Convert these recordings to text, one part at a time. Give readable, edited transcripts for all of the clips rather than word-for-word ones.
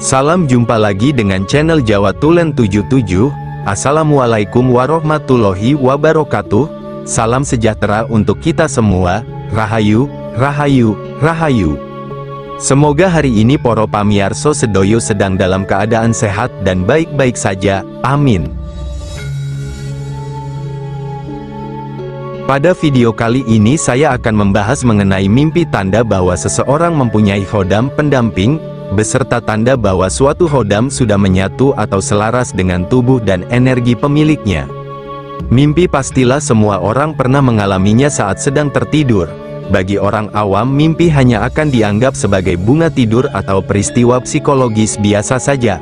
Salam jumpa lagi dengan channel Jawa Tulen 77. Assalamualaikum warahmatullahi wabarakatuh. Salam sejahtera untuk kita semua. Rahayu, rahayu, rahayu. Semoga hari ini para pamirsa sedoyo sedang dalam keadaan sehat dan baik-baik saja. Amin. Pada video kali ini saya akan membahas mengenai mimpi tanda bahwa seseorang mempunyai khodam pendamping, beserta tanda bahwa suatu khodam sudah menyatu atau selaras dengan tubuh dan energi pemiliknya. Mimpi pastilah semua orang pernah mengalaminya saat sedang tertidur. Bagi orang awam, mimpi hanya akan dianggap sebagai bunga tidur atau peristiwa psikologis biasa saja.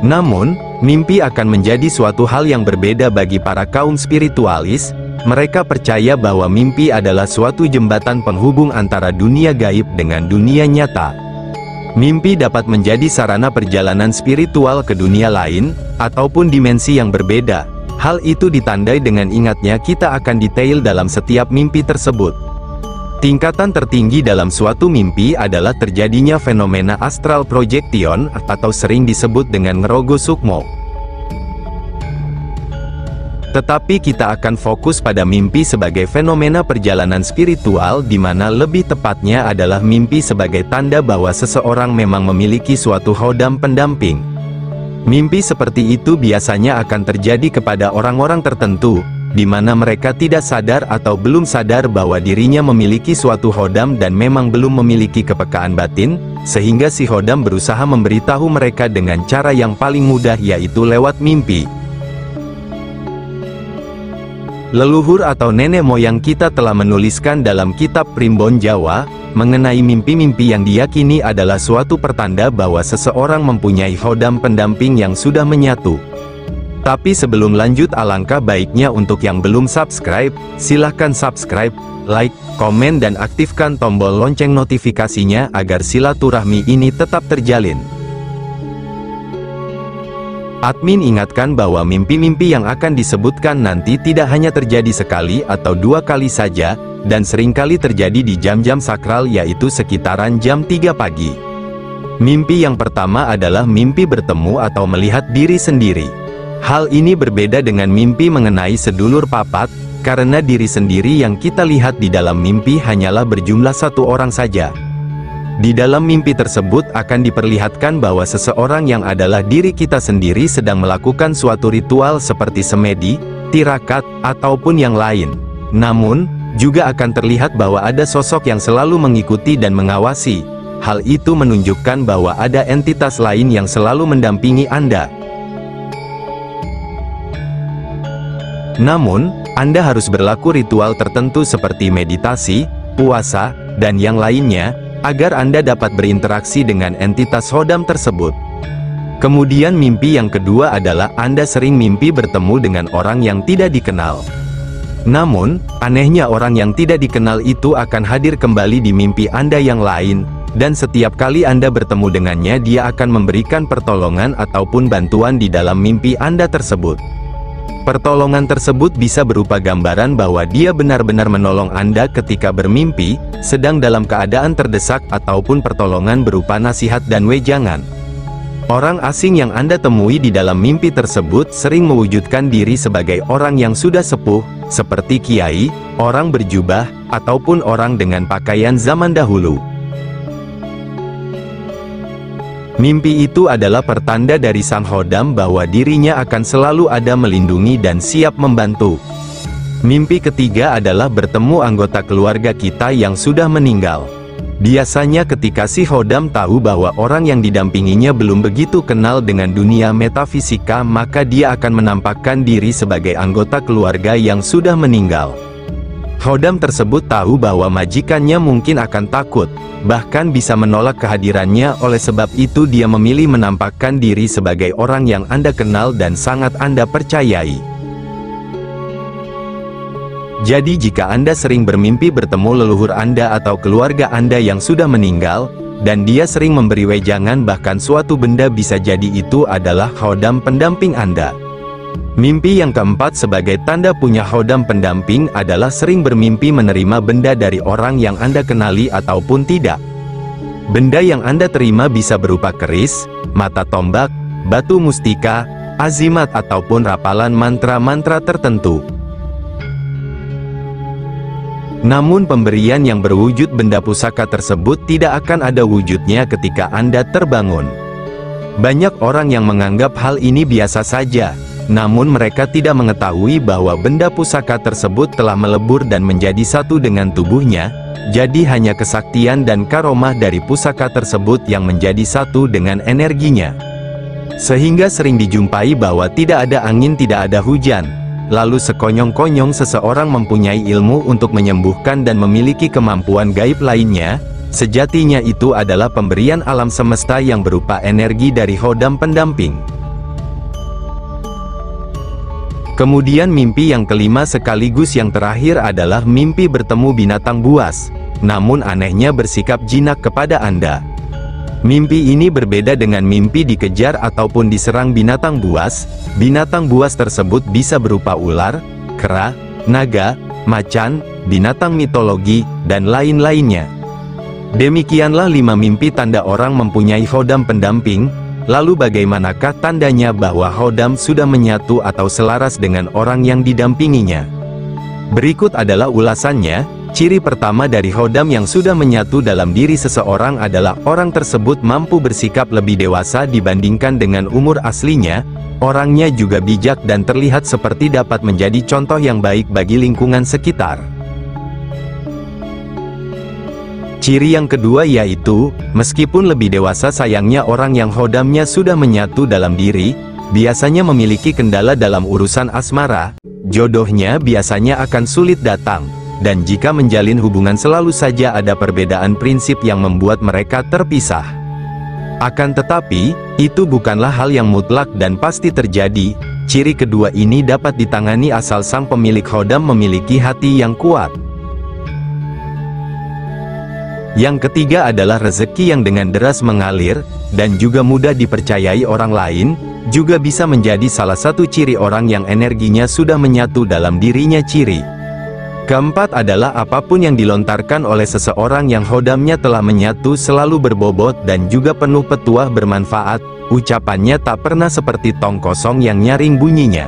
Namun, mimpi akan menjadi suatu hal yang berbeda bagi para kaum spiritualis. Mereka percaya bahwa mimpi adalah suatu jembatan penghubung antara dunia gaib dengan dunia nyata. Mimpi dapat menjadi sarana perjalanan spiritual ke dunia lain, ataupun dimensi yang berbeda. Hal itu ditandai dengan ingatnya kita akan detail dalam setiap mimpi tersebut. Tingkatan tertinggi dalam suatu mimpi adalah terjadinya fenomena astral projection, atau sering disebut dengan ngerogo sukmo. Tetapi kita akan fokus pada mimpi sebagai fenomena perjalanan spiritual, di mana lebih tepatnya adalah mimpi sebagai tanda bahwa seseorang memang memiliki suatu khodam pendamping. Mimpi seperti itu biasanya akan terjadi kepada orang-orang tertentu, di mana mereka tidak sadar atau belum sadar bahwa dirinya memiliki suatu khodam dan memang belum memiliki kepekaan batin, sehingga si khodam berusaha memberitahu mereka dengan cara yang paling mudah, yaitu lewat mimpi. Leluhur atau nenek moyang kita telah menuliskan dalam kitab Primbon Jawa, mengenai mimpi-mimpi yang diyakini adalah suatu pertanda bahwa seseorang mempunyai khodam pendamping yang sudah menyatu. Tapi sebelum lanjut, alangkah baiknya untuk yang belum subscribe, silahkan subscribe, like, komen dan aktifkan tombol lonceng notifikasinya agar silaturahmi ini tetap terjalin. Admin ingatkan bahwa mimpi-mimpi yang akan disebutkan nanti tidak hanya terjadi sekali atau dua kali saja, dan seringkali terjadi di jam-jam sakral, yaitu sekitaran jam 3 pagi. Mimpi yang pertama adalah mimpi bertemu atau melihat diri sendiri. Hal ini berbeda dengan mimpi mengenai sedulur papat, karena diri sendiri yang kita lihat di dalam mimpi hanyalah berjumlah satu orang saja. Di dalam mimpi tersebut akan diperlihatkan bahwa seseorang yang adalah diri kita sendiri sedang melakukan suatu ritual seperti semedi, tirakat, ataupun yang lain. Namun, juga akan terlihat bahwa ada sosok yang selalu mengikuti dan mengawasi. Hal itu menunjukkan bahwa ada entitas lain yang selalu mendampingi Anda. Namun, Anda harus berlaku ritual tertentu seperti meditasi, puasa, dan yang lainnya, agar Anda dapat berinteraksi dengan entitas khodam tersebut. Kemudian mimpi yang kedua adalah Anda sering mimpi bertemu dengan orang yang tidak dikenal. Namun, anehnya orang yang tidak dikenal itu akan hadir kembali di mimpi Anda yang lain, dan setiap kali Anda bertemu dengannya dia akan memberikan pertolongan ataupun bantuan di dalam mimpi Anda tersebut. Pertolongan tersebut bisa berupa gambaran bahwa dia benar-benar menolong Anda ketika bermimpi, sedang dalam keadaan terdesak, ataupun pertolongan berupa nasihat dan wejangan. Orang asing yang Anda temui di dalam mimpi tersebut sering mewujudkan diri sebagai orang yang sudah sepuh, seperti kiai, orang berjubah, ataupun orang dengan pakaian zaman dahulu. Mimpi itu adalah pertanda dari sang khodam bahwa dirinya akan selalu ada melindungi dan siap membantu. Mimpi ketiga adalah bertemu anggota keluarga kita yang sudah meninggal. Biasanya ketika si khodam tahu bahwa orang yang didampinginya belum begitu kenal dengan dunia metafisika, maka dia akan menampakkan diri sebagai anggota keluarga yang sudah meninggal. Khodam tersebut tahu bahwa majikannya mungkin akan takut, bahkan bisa menolak kehadirannya. Oleh sebab itu dia memilih menampakkan diri sebagai orang yang Anda kenal dan sangat Anda percayai. Jadi jika Anda sering bermimpi bertemu leluhur Anda atau keluarga Anda yang sudah meninggal, dan dia sering memberi wejangan, bahkan suatu benda, bisa jadi itu adalah khodam pendamping Anda. Mimpi yang keempat sebagai tanda punya hodam pendamping adalah sering bermimpi menerima benda dari orang yang Anda kenali ataupun tidak. Benda yang Anda terima bisa berupa keris, mata tombak, batu mustika, azimat ataupun rapalan mantra-mantra tertentu. Namun pemberian yang berwujud benda pusaka tersebut tidak akan ada wujudnya ketika Anda terbangun. Banyak orang yang menganggap hal ini biasa saja, namun mereka tidak mengetahui bahwa benda pusaka tersebut telah melebur dan menjadi satu dengan tubuhnya, jadi hanya kesaktian dan karomah dari pusaka tersebut yang menjadi satu dengan energinya. Sehingga sering dijumpai bahwa tidak ada angin, tidak ada hujan, lalu sekonyong-konyong seseorang mempunyai ilmu untuk menyembuhkan dan memiliki kemampuan gaib lainnya. Sejatinya itu adalah pemberian alam semesta yang berupa energi dari hodam pendamping. Kemudian mimpi yang kelima sekaligus yang terakhir adalah mimpi bertemu binatang buas, namun anehnya bersikap jinak kepada Anda. Mimpi ini berbeda dengan mimpi dikejar ataupun diserang binatang buas. Binatang buas tersebut bisa berupa ular, kera, naga, macan, binatang mitologi, dan lain-lainnya. Demikianlah 5 mimpi tanda orang mempunyai hodam pendamping. Lalu bagaimanakah tandanya bahwa hodam sudah menyatu atau selaras dengan orang yang didampinginya? Berikut adalah ulasannya. Ciri pertama dari hodam yang sudah menyatu dalam diri seseorang adalah orang tersebut mampu bersikap lebih dewasa dibandingkan dengan umur aslinya. Orangnya juga bijak dan terlihat seperti dapat menjadi contoh yang baik bagi lingkungan sekitar. Ciri yang kedua yaitu, meskipun lebih dewasa sayangnya orang yang hodamnya sudah menyatu dalam diri, biasanya memiliki kendala dalam urusan asmara, jodohnya biasanya akan sulit datang, dan jika menjalin hubungan selalu saja ada perbedaan prinsip yang membuat mereka terpisah. Akan tetapi, itu bukanlah hal yang mutlak dan pasti terjadi. Ciri kedua ini dapat ditangani asal sang pemilik hodam memiliki hati yang kuat. Yang ketiga adalah rezeki yang dengan deras mengalir, dan juga mudah dipercayai orang lain, juga bisa menjadi salah satu ciri orang yang energinya sudah menyatu dalam dirinya. Ciri keempat adalah apapun yang dilontarkan oleh seseorang yang hodamnya telah menyatu selalu berbobot dan juga penuh petuah bermanfaat, ucapannya tak pernah seperti tong kosong yang nyaring bunyinya.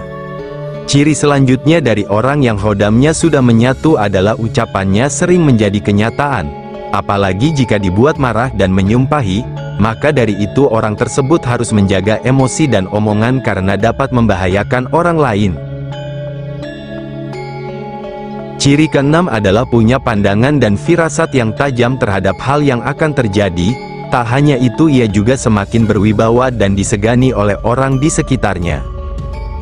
Ciri selanjutnya dari orang yang hodamnya sudah menyatu adalah ucapannya sering menjadi kenyataan. Apalagi jika dibuat marah dan menyumpahi, maka dari itu orang tersebut harus menjaga emosi dan omongan karena dapat membahayakan orang lain. Ciri keenam adalah punya pandangan dan firasat yang tajam terhadap hal yang akan terjadi. Tak hanya itu, ia juga semakin berwibawa dan disegani oleh orang di sekitarnya.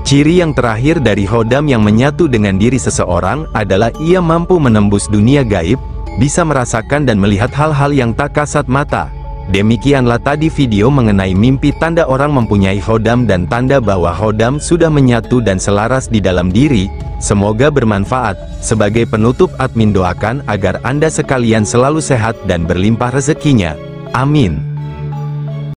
Ciri yang terakhir dari hodam yang menyatu dengan diri seseorang adalah ia mampu menembus dunia gaib, bisa merasakan dan melihat hal-hal yang tak kasat mata. Demikianlah tadi video mengenai mimpi tanda orang mempunyai hodam dan tanda bahwa hodam sudah menyatu dan selaras di dalam diri. Semoga bermanfaat. Sebagai penutup, admin doakan agar Anda sekalian selalu sehat dan berlimpah rezekinya. Amin.